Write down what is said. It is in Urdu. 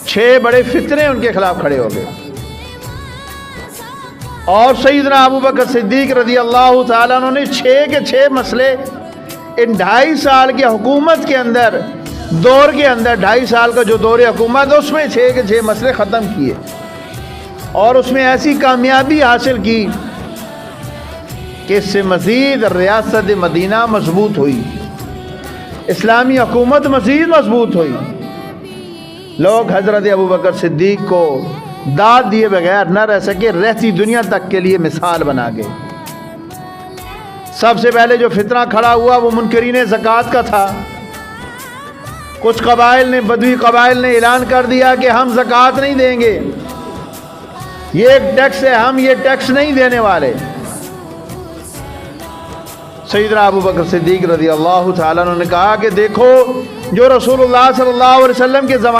6 بڑے فتنے ان کے خلاف کھڑے ہو گئے، اور سیدنا ابو بکر صدیق رضی اللہ تعالیٰ عنہ نے 6 کے 6 مسئلے ان 2.5 سال کی حکومت کے اندر، دور کے اندر 2.5 سال کا جو دور حکومت ہے اس میں 6 کے 6 مسئلے ختم کیے، اور اس میں ایسی کامیابی حاصل کی کہ اس سے مزید ریاست مدینہ مضبوط ہوئی، اسلامی حکومت مزید مضبوط ہوئی۔ لوگ حضرت ابوبکر صدیق کو داد دیے بغیر نہ رہ سکے، رہتی دنیا تک کے لیے مثال بنا گئے۔ سب سے پہلے جو فتنہ کھڑا ہوا وہ منکرین زکوٰۃ کا تھا۔ کچھ قبائل نے، بدوی قبائل نے اعلان کر دیا کہ ہم زکوٰۃ نہیں دیں گے، یہ ایک ٹیکس ہے، ہم یہ ٹیکس نہیں دینے والے۔ سیدنا ابوبکر صدیق رضی اللہ تعالیٰ عنہ نے کہا کہ دیکھو، جو رسول اللہ صلی اللہ علیہ وسلم کے زمانے